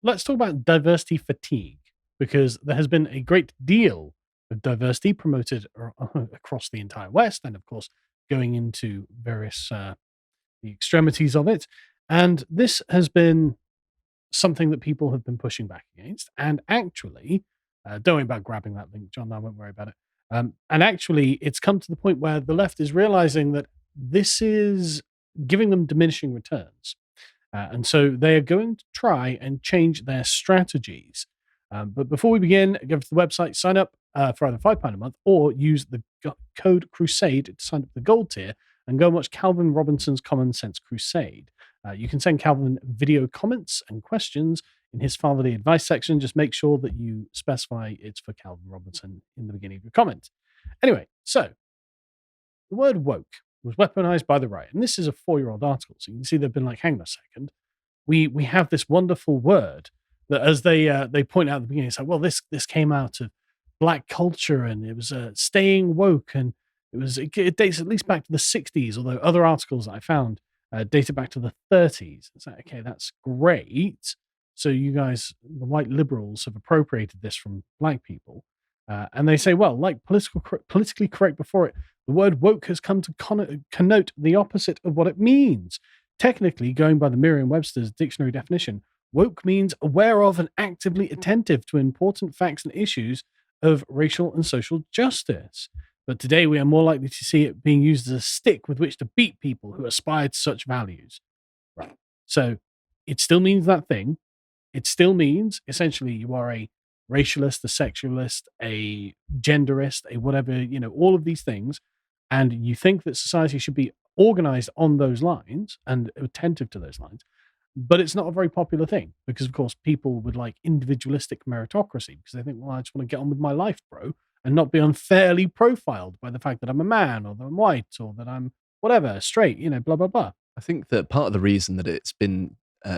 let's talk about diversity fatigue, because there has been a great deal of diversity promoted across the entire West, and of course, going into various the extremities of it. And this has been something that people have been pushing back against. And actually, don't worry about grabbing that link, John. I won't worry about it. And actually, it's come to the point where the left is realizing that this is giving them diminishing returns. And so they are going to try and change their strategies. But before we begin, go to the website, sign up for either £5 a month or use the code Crusade to sign up for the gold tier and go and watch Calvin Robinson's Common Sense Crusade. You can send Calvin video comments and questions in his fatherly advice section. Just make sure that you specify it's for Calvin Robinson in the beginning of your comment. Anyway, so the word woke was weaponized by the right. And this is a 4-year-old article. So you can see they've been like, hang on a second. We have this wonderful word that, as they point out at the beginning, it's like, well, this came out of Black culture, and it was staying woke, and it dates at least back to the 60s, although other articles that I found dated back to the 30s. It's like, okay, that's great. So you guys, the white liberals, have appropriated this from Black people. And they say, well, like politically correct before it, the word woke has come to connote the opposite of what it means. Technically, going by the Merriam-Webster's dictionary definition, woke means aware of and actively attentive to important facts and issues of racial and social justice. But today we are more likely to see it being used as a stick with which to beat people who aspire to such values. Right. So it still means that thing. It still means, essentially, you are a racialist, a sexualist, a genderist, a whatever, all of these things. And you think that society should be organized on those lines and attentive to those lines. But it's not a very popular thing because, of course, people would like individualistic meritocracy because they think, well, I just want to get on with my life, bro, and not be unfairly profiled by the fact that I'm a man or that I'm white or that I'm whatever, straight, blah, blah, blah. I think that part of the reason that it's been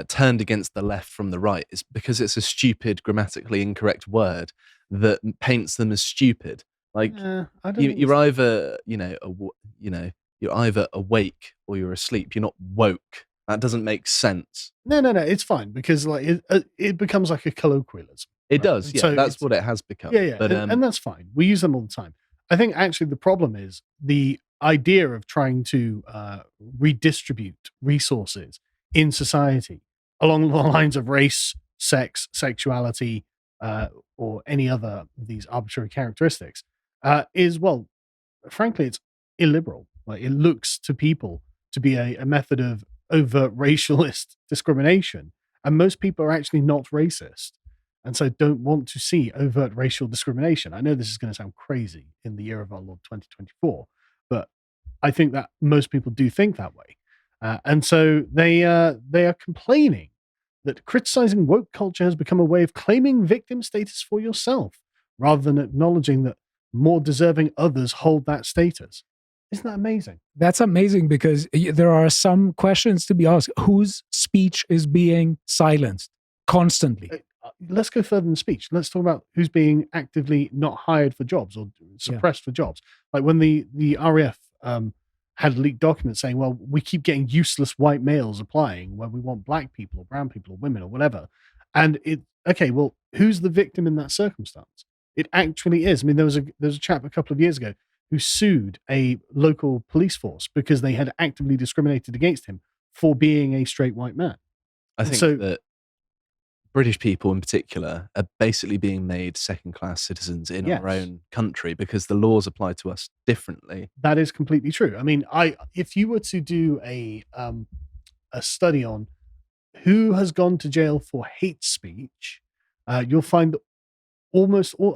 turned against the left from the right is because it's a stupid, grammatically incorrect word that paints them as stupid. Like you're either, you're either awake or you're asleep. You're not woke. That doesn't make sense. No, it's fine because like it becomes like a colloquialism. It does, yeah. So that's what it has become. Yeah. But, and that's fine. We use them all the time. I think actually the problem is the idea of trying to redistribute resources in society along the lines of race, sex, sexuality, or any other of these arbitrary characteristics is, well, frankly, it's illiberal. Like it looks to people to be a method of overt racialist discrimination, and most people are actually not racist, and so don't want to see overt racial discrimination. I know this is going to sound crazy in the year of our Lord 2024, but I think that most people do think that way, and so they are complaining that criticizing woke culture has become a way of claiming victim status for yourself, rather than acknowledging that more deserving others hold that status. Isn't that amazing? That's amazing because there are some questions to be asked. Whose speech is being silenced constantly? Let's go further than speech. Let's talk about who's being actively not hired for jobs or suppressed for jobs. Like when the RAF had leaked documents saying, well, we keep getting useless white males applying when we want black people or brown people or women or whatever. And well, who's the victim in that circumstance? It actually is. I mean, there was a chap a couple of years ago who sued a local police force because they had actively discriminated against him for being a straight white man. I think that British people in particular are basically being made second-class citizens in our own country because the laws apply to us differently. That is completely true. I mean, if you were to do a study on who has gone to jail for hate speech, you'll find that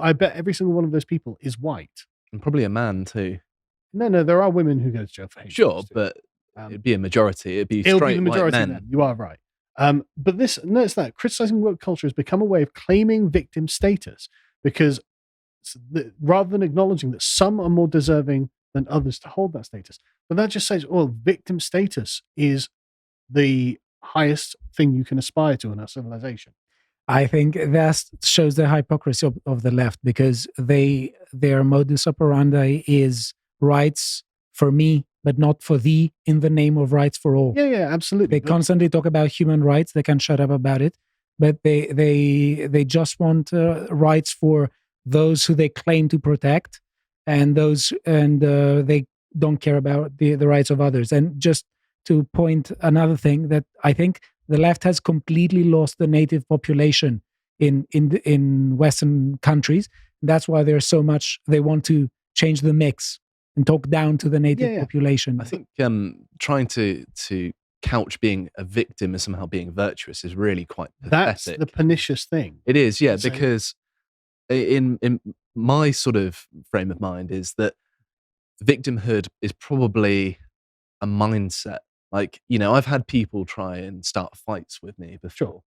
I bet every single one of those people is white. And probably a man too. No, there are women who go to jail for hate. Sure, but it'd be a majority. It'd be straight white men. Then. You are right. But notice that criticizing woke culture has become a way of claiming victim status because rather than acknowledging that some are more deserving than others to hold that status, but that just says, well, victim status is the highest thing you can aspire to in our civilization. I think that shows the hypocrisy of the left because their modus operandi is rights for me, but not for thee in the name of rights for all. Yeah, absolutely. They constantly talk about human rights. They can shut up about it. but they just want rights for those who they claim to protect, and they don't care about the rights of others. And just to point another thing, that I think the left has completely lost the native population in Western countries. That's why there's so much they want to change the mix and talk down to the native population. I think trying to couch being a victim as somehow being virtuous is really quite pathetic. That's the pernicious thing. It is, yeah, because in my sort of frame of mind is that victimhood is probably a mindset. Like, I've had people try and start fights with me before. Sure.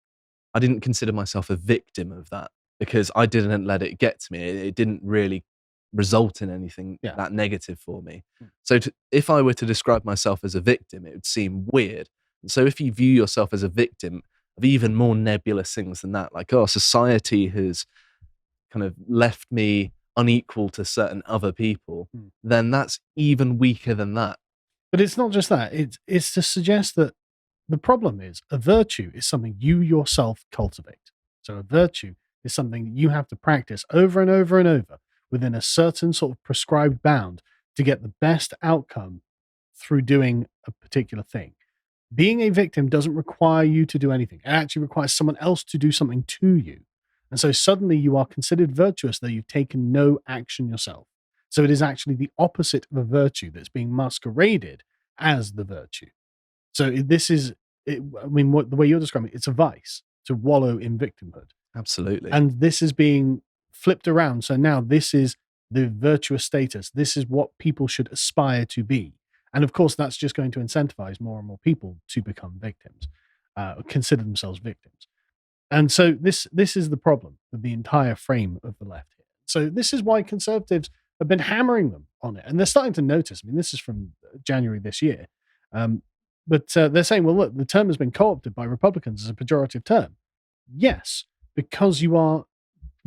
I didn't consider myself a victim of that because I didn't let it get to me. It didn't really result in anything that negative for me. So if I were to describe myself as a victim, it would seem weird. And so if you view yourself as a victim of even more nebulous things than that, like, society has kind of left me unequal to certain other people, then that's even weaker than that. But it's not just that. It's to suggest that the problem is a virtue is something you yourself cultivate. So a virtue is something you have to practice over and over and over within a certain sort of prescribed bound to get the best outcome through doing a particular thing. Being a victim doesn't require you to do anything. It actually requires someone else to do something to you. And so suddenly you are considered virtuous, though you've taken no action yourself. So it is actually the opposite of a virtue that's being masqueraded as the virtue. So this is, the way you're describing it, it's a vice to wallow in victimhood. Absolutely. And this is being flipped around. So now this is the virtuous status. This is what people should aspire to be. And of course, that's just going to incentivize more and more people to become victims, consider themselves victims. And so this is the problem with the entire frame of the left here. So this is why conservatives have been hammering them on it. And they're starting to notice. I mean, this is from January this year. But they're saying, well, look, the term has been co-opted by Republicans as a pejorative term. Yes, because you are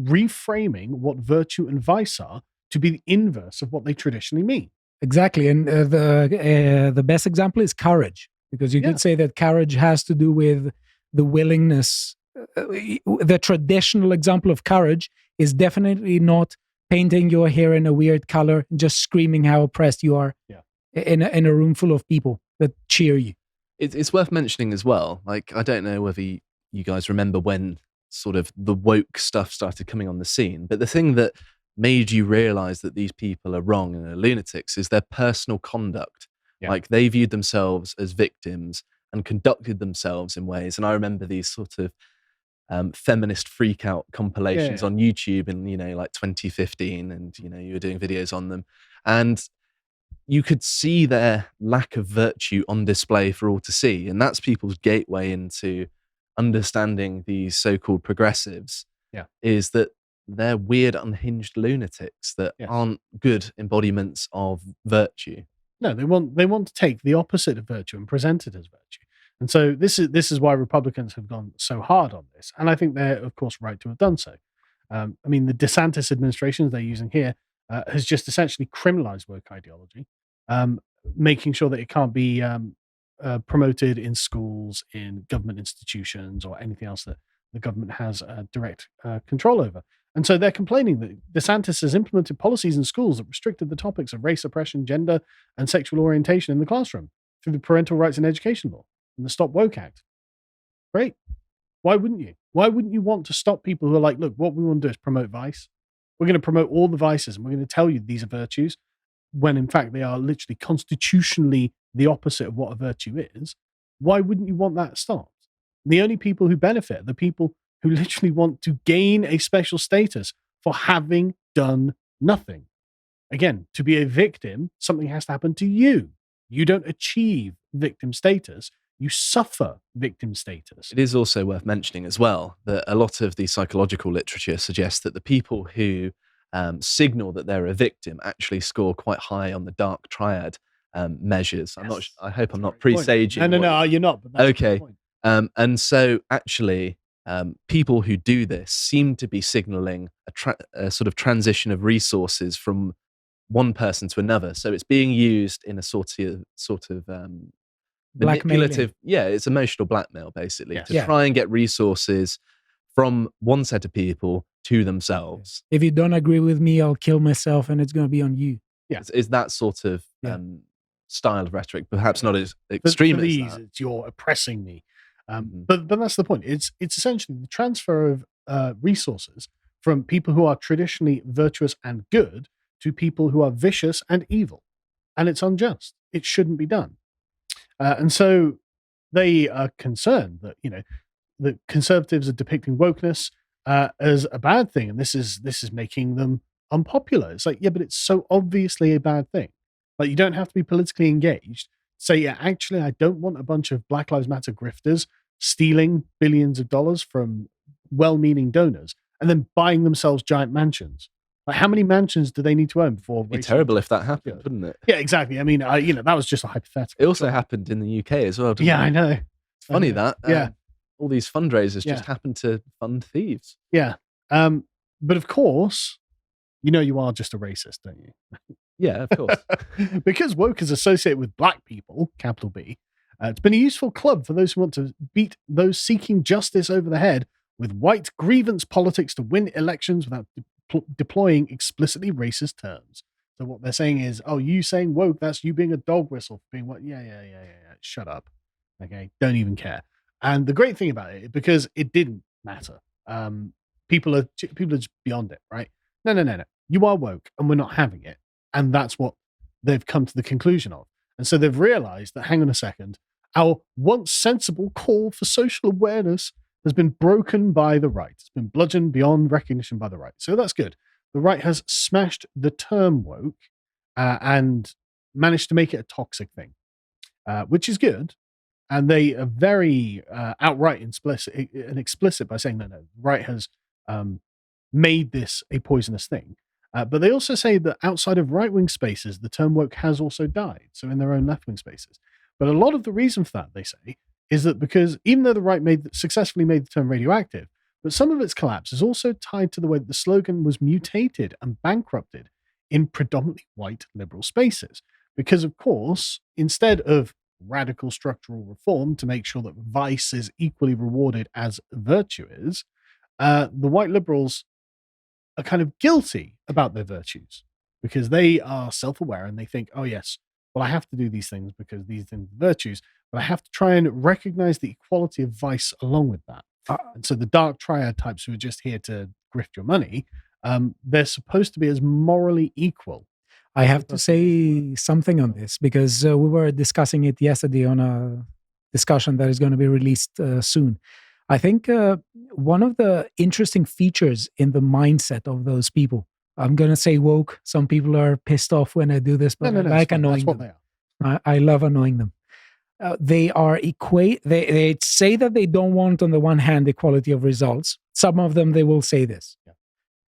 reframing what virtue and vice are to be the inverse of what they traditionally mean. Exactly. And the best example is courage, because you could say that courage has to do with the willingness. The traditional example of courage is definitely not painting your hair in a weird color and just screaming how oppressed you are in a room full of people that cheer you. It's worth mentioning as well. Like, I don't know whether you guys remember when sort of the woke stuff started coming on the scene, but the thing that made you realize that these people are wrong and are lunatics is their personal conduct. Like, they viewed themselves as victims and conducted themselves in ways. And I remember these sort of feminist freak out compilations on YouTube in, like 2015, and, you were doing videos on them. And you could see their lack of virtue on display for all to see. And that's people's gateway into understanding these so-called progressives, is that they're weird, unhinged lunatics that aren't good embodiments of virtue. No, they want to take the opposite of virtue and present it as virtue. And so this is why Republicans have gone so hard on this. And I think they're, of course, right to have done so. I mean, the DeSantis administration they're using here has just essentially criminalized woke ideology, making sure that it can't be promoted in schools, in government institutions, or anything else that the government has direct control over. And so they're complaining that DeSantis has implemented policies in schools that restricted the topics of race, oppression, gender, and sexual orientation in the classroom through the Parental Rights in Education Law and the Stop Woke Act. Great. Why wouldn't you? Why wouldn't you want to stop people who are like, look, what we want to do is promote vice. We're going to promote all the vices and we're going to tell you these are virtues, when in fact they are literally constitutionally the opposite of what a virtue is. Why wouldn't you want that stopped? The only people who benefit are the people who literally want to gain a special status for having done nothing. Again, to be a victim, something has to happen to you. You don't achieve victim status. You suffer victim status. It is also worth mentioning as well that a lot of the psychological literature suggests that the people who signal that they're a victim actually score quite high on the dark triad measures. Yes. I hope I'm not presaging. No, you're not. But that's okay. the point. And so actually, people who do this seem to be signaling a sort of transition of resources from one person to another. So it's being used in a sort of manipulative. Yeah, it's emotional blackmail basically to try and get resources from one set of people to themselves. If you don't agree with me, I'll kill myself, and it's going to be on you. Yeah, is that sort of style of rhetoric, perhaps not as extreme as that. It's you're oppressing me. But that's the point. It's essentially the transfer of resources from people who are traditionally virtuous and good to people who are vicious and evil, and it's unjust. It shouldn't be done. And so they are concerned that the conservatives are depicting wokeness as a bad thing, and this is making them unpopular. It's like, yeah, but it's so obviously a bad thing. Like, you don't have to be politically engaged. Say, yeah, actually, I don't want a bunch of Black Lives Matter grifters stealing billions of dollars from well-meaning donors and then buying themselves giant mansions. Like, how many mansions do they need to own before? It'd be terrible if that happened, wouldn't it? Yeah, exactly. I mean, that was just a hypothetical. It also happened in the UK as well, didn't it? I know. It's funny that. Yeah. All these fundraisers just happen to fund thieves. Yeah. But of course, you are just a racist, don't you? Yeah, of course. Because woke is associated with black people, capital B, it's been a useful club for those who want to beat those seeking justice over the head with white grievance politics to win elections without deploying explicitly racist terms. So what they're saying is, oh, you saying woke, that's you being a dog whistle for being what? Yeah. Shut up. Okay, don't even care. And the great thing about it, because it didn't matter, people are just beyond it, right? No. You are woke, and we're not having it, and that's what they've come to the conclusion of. And so they've realized that, hang on a second, our once sensible call for social awareness has been broken by the right. It's been bludgeoned beyond recognition by the right. So that's good. The right has smashed the term woke and managed to make it a toxic thing, which is good. And they are very outright explicit by saying, no, the right has made this a poisonous thing. But they also say that outside of right-wing spaces, the term woke has also died, so in their own left-wing spaces. But a lot of the reason for that, they say, is that because even though the right successfully made the term radioactive, but some of its collapse is also tied to the way that the slogan was mutated and bankrupted in predominantly white liberal spaces. Because, of course, instead of radical structural reform to make sure that vice is equally rewarded as virtue is, the white liberals are kind of guilty about their virtues because they are self-aware and they think, oh yes, well, I have to do these things because these things are virtues, but I have to try and recognize the equality of vice along with that. And so the dark triad types who are just here to grift your money, they're supposed to be as morally equal. I have to say something on this because we were discussing it yesterday on a discussion that is going to be released soon. I think one of the interesting features in the mindset of those people, I'm going to say woke. Some people are pissed off when I do this, but I like annoying them. I love annoying them. They say that they don't want, on the one hand, equality of results. Some of them, they will say this,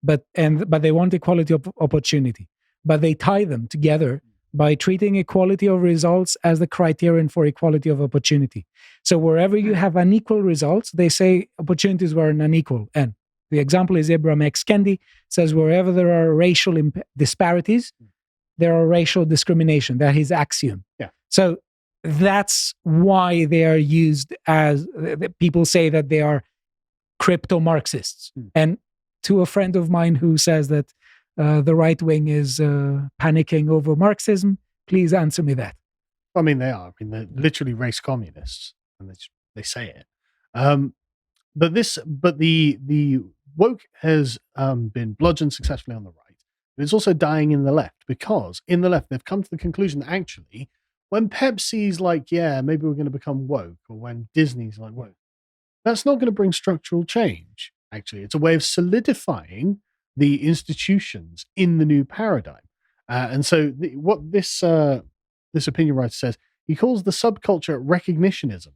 but they want equality of opportunity. But they tie them together by treating equality of results as the criterion for equality of opportunity. So wherever you have unequal results, they say opportunities were unequal. And the example is Ibram X. Kendi says wherever there are racial disparities, there are racial discrimination. That is axiom. Yeah. So that's why they are used as people say that they are crypto Marxists. And to a friend of mine who says that the right wing is panicking over Marxism, please answer me that. I mean, they are. I mean, they're literally race communists, and they say it. But the woke has been bludgeoned successfully on the right. But it's also dying in the left because in the left they've come to the conclusion that actually, when Pepsi's like, yeah, maybe we're going to become woke, or when Disney's like woke, that's not going to bring structural change. Actually, it's a way of solidifying the institutions in the new paradigm. And so what this opinion writer says, he calls the subculture recognitionism.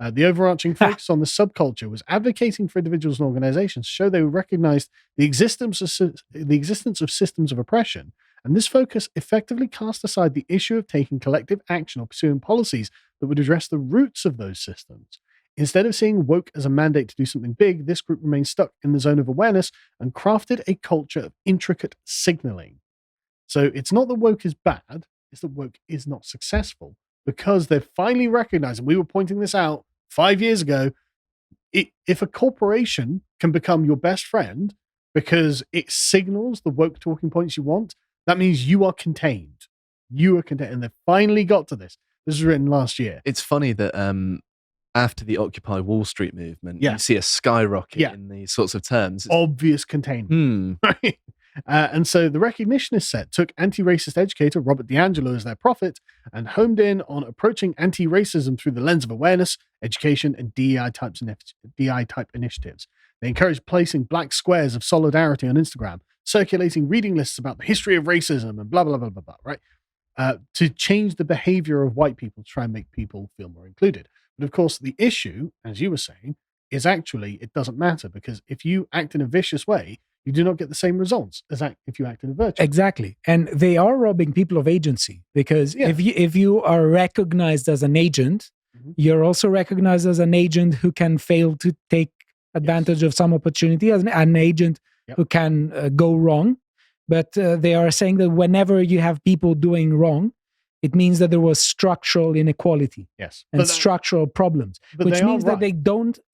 The overarching focus on the subculture was advocating for individuals and organizations to show they recognized the existence of systems of oppression. And this focus effectively cast aside the issue of taking collective action or pursuing policies that would address the roots of those systems. Instead of seeing woke as a mandate to do something big, this group remained stuck in the zone of awareness and crafted a culture of intricate signaling. So it's not that woke is bad, it's that woke is not successful because they've finally recognized, and we were pointing this out 5 years ago, if a corporation can become your best friend because it signals the woke talking points you want, that means you are contained. You are contained. And they finally got to this. This was written last year. It's funny that after the Occupy Wall Street movement, you see a skyrocket in these sorts of terms. It's obvious containment. Right? And so the recognition is set, took anti-racist educator Robert DiAngelo as their prophet and homed in on approaching anti-racism through the lens of awareness, education, and DEI-type initiatives. They encouraged placing black squares of solidarity on Instagram, circulating reading lists about the history of racism and blah, blah, blah, blah, blah, right? To change the behavior of white people to try and make people feel more included. But of course, the issue, as you were saying, is actually it doesn't matter, because if you act in a vicious way, you do not get the same results as if you act in a virtue. Exactly. And they are robbing people of agency, because if you are recognized as an agent, you're also recognized as an agent who can fail to take advantage of some opportunity, as an agent who can go wrong. But they are saying that whenever you have people doing wrong, it means that there was structural inequality and structural problems, which means that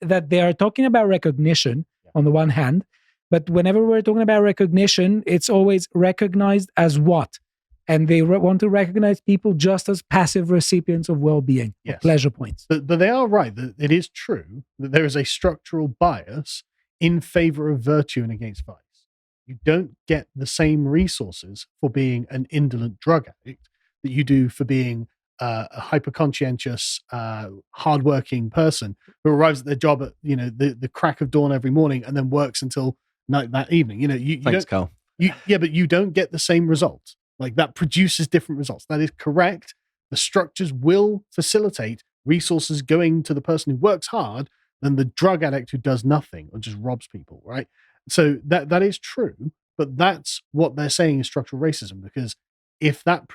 that they are talking about recognition on the one hand, but whenever we're talking about recognition, it's always recognized as what? And they want to recognize people just as passive recipients of well-being, of pleasure points. But they are right that it is true that there is a structural bias in favor of virtue and against vice. You don't get the same resources for being an indolent drug addict that you do for being a hyper-conscientious, hardworking person who arrives at their job at the crack of dawn every morning and then works until night that evening. Thanks, Carl. But you don't get the same result. Like, that produces different results. That is correct. The structures will facilitate resources going to the person who works hard than the drug addict who does nothing or just robs people, right? So that is true, but that's what they're saying is structural racism, because if that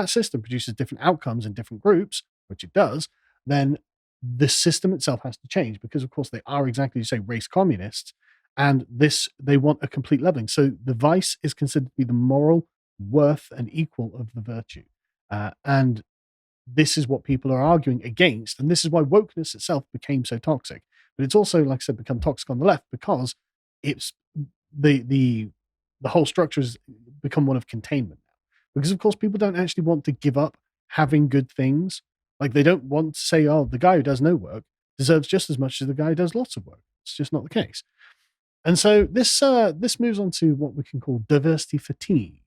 system produces different outcomes in different groups, which it does, then the system itself has to change, because of course they are exactly, you say, race communists, and they want a complete leveling. So the vice is considered to be the moral worth and equal of the virtue. And this is what people are arguing against. And this is why wokeness itself became so toxic. But it's also, like I said, become toxic on the left, because it's the whole structure has become one of containment now. Because of course people don't actually want to give up having good things. Like, they don't want to say, oh, the guy who does no work deserves just as much as the guy who does lots of work. It's just not the case. And so this moves on to what we can call diversity fatigue,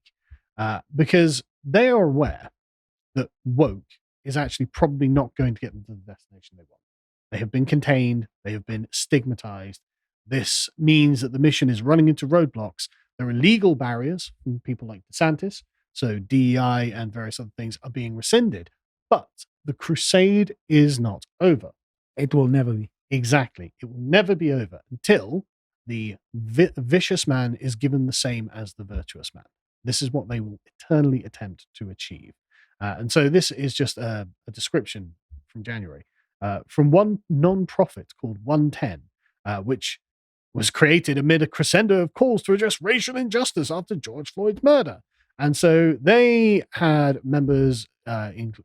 because they are aware that woke is actually probably not going to get them to the destination they want. They have been contained. They have been stigmatized. This means that the mission is running into roadblocks. There are legal barriers from people like DeSantis. So DEI and various other things are being rescinded. But the crusade is not over. It will never be. Exactly. It will never be over until the vicious man is given the same as the virtuous man. This is what they will eternally attempt to achieve. And so this is just a description from January from one non-profit called 110, which was created amid a crescendo of calls to address racial injustice after George Floyd's murder. And so they had members and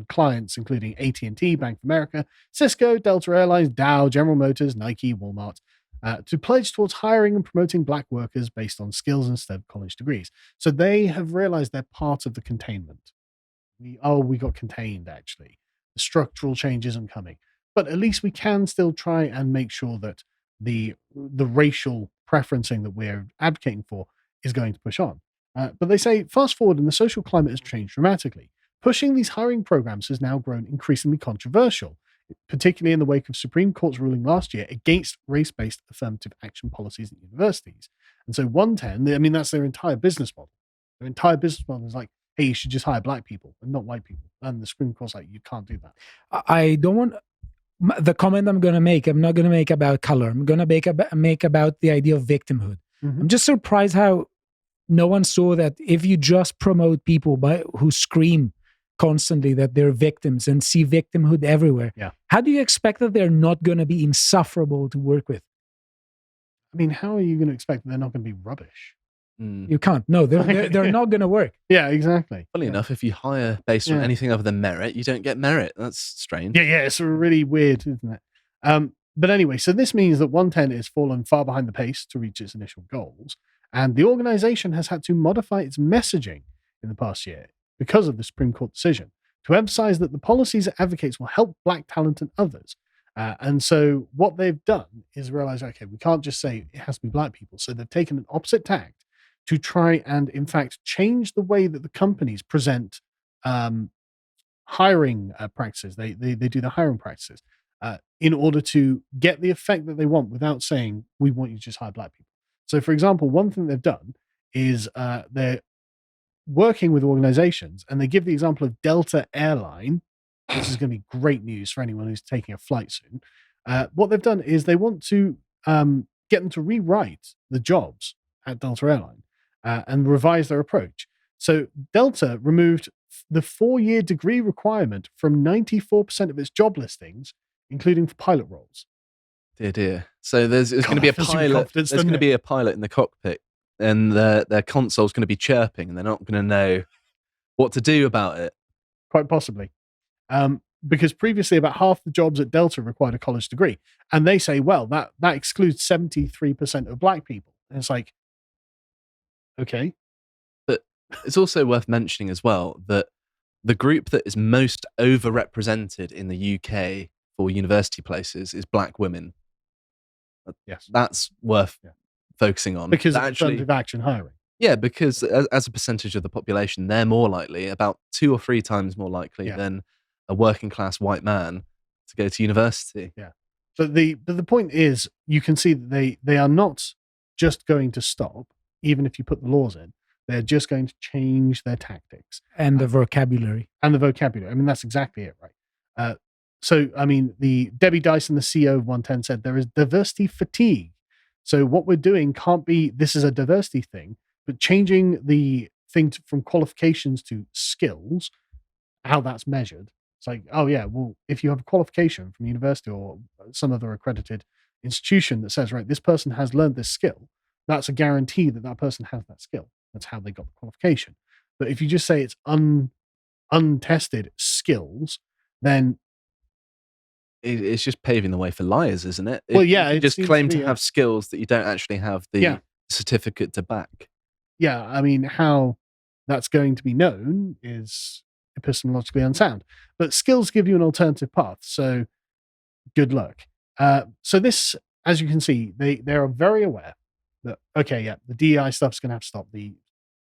clients including AT&T, Bank of America, Cisco, Delta Airlines, Dow, General Motors, Nike, Walmart, to pledge towards hiring and promoting black workers based on skills instead of college degrees. So they have realized they're part of the containment. We got contained, actually. The structural change isn't coming. But at least we can still try and make sure that the racial preferencing that we're advocating for is going to push on. But they say, fast forward, and the social climate has changed dramatically. Pushing these hiring programs has now grown increasingly controversial, particularly in the wake of Supreme Court's ruling last year against race-based affirmative action policies at universities. And so 110, I mean, that's their entire business model. Their entire business model is like, hey, you should just hire black people and not white people. And the Supreme Court's like, you can't do that. I don't want... The comment I'm going to make, I'm not going to make about color. I'm going to make about the idea of victimhood. Mm-hmm. I'm just surprised how no one saw that if you just promote people who scream constantly that they're victims and see victimhood everywhere, how do you expect that they're not going to be insufferable to work with? I mean, how are you going to expect that they're not going to be rubbish? You can't. No, they're not going to work. Yeah, exactly. Funny enough, if you hire based on anything other than merit, you don't get merit. That's strange. Yeah, it's really weird, isn't it? But anyway, so this means that 110 has fallen far behind the pace to reach its initial goals, and the organization has had to modify its messaging in the past year because of the Supreme Court decision to emphasize that the policies it advocates will help Black talent and others. And so what they've done is realize, okay, we can't just say it has to be Black people. So they've taken an opposite tact to try and, in fact, change the way that the companies present hiring practices. They do the hiring practices in order to get the effect that they want without saying, we want you to just hire Black people. So, for example, one thing they've done is they're working with organizations, and they give the example of Delta Airline. This is going to be great news for anyone who's taking a flight soon. What they've done is they want to get them to rewrite the jobs at Delta Airline and revise their approach. So Delta removed the 4-year degree requirement from 94% of its job listings, including for pilot roles. Dear. So there's going to be a pilot. There's going to be a pilot in the cockpit, and their console's going to be chirping, and they're not going to know what to do about it. Quite possibly. Because previously about half the jobs at Delta required a college degree. And they say, well, that excludes 73% of Black people. And it's like, okay. But it's also worth mentioning as well that the group that is most overrepresented in the UK for university places is Black women. Yes. That's worth focusing on. Because of affirmative action hiring. Yeah, because as a percentage of the population, they're more likely, about 2 or 3 times more likely than a working class white man to go to university. Yeah. But the point is, you can see that they are not just going to stop, even if you put the laws in. They're just going to change their tactics. And the vocabulary. And the vocabulary. I mean, that's exactly it, right? So, I mean, the Debbie Dyson, the CEO of 110, said there is diversity fatigue. So what we're doing can't be, this is a diversity thing, but changing the thing from qualifications to skills, how that's measured. It's like, oh yeah, well, if you have a qualification from university or some other accredited institution that says, right, this person has learned this skill, that's a guarantee that that person has that skill. That's how they got the qualification. But if you just say it's untested skills, then it's just paving the way for liars, isn't it? Well, yeah. You just claim to have skills that you don't actually have the certificate to back. Yeah, I mean, how that's going to be known is epistemologically unsound. But skills give you an alternative path, so good luck. So this, as you can see, they are very aware that, okay, yeah, the DEI stuff's going to have to stop. The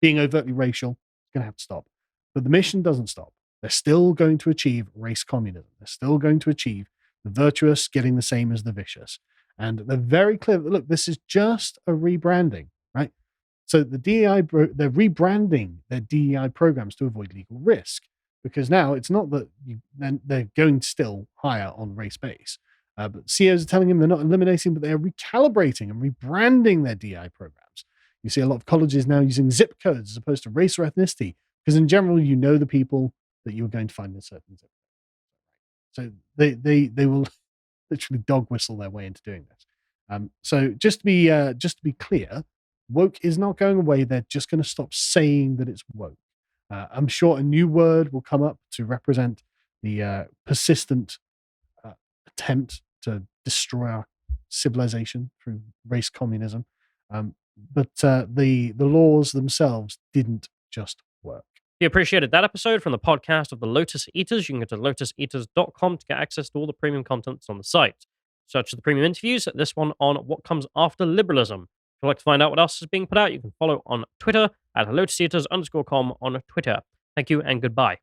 being overtly racial is going to have to stop. But the mission doesn't stop. They're still going to achieve race communism. They're still going to achieve the virtuous getting the same as the vicious. And they're very clear that, look, this is just a rebranding, right? So the DEI, they're rebranding their DEI programs to avoid legal risk, because now it's not that they're going to still hire on race base. But CEOs are telling them they're not eliminating, but they're recalibrating and rebranding their DEI programs. You see a lot of colleges now using zip codes as opposed to race or ethnicity, because in general, you know the people that you're going to find in certain zip codes. So they will literally dog whistle their way into doing this. So just to be clear, woke is not going away. They're just going to stop saying that it's woke. I'm sure a new word will come up to represent the persistent attempt to destroy our civilization through race communism. But the laws themselves didn't just work. If you appreciated that episode from the podcast of the Lotus Eaters, you can go to lotuseaters.com to get access to all the premium contents on the site, such as the premium interviews, this one on what comes after liberalism. If you'd like to find out what else is being put out, you can follow on Twitter at lotuseaters_com on Twitter. Thank you and goodbye.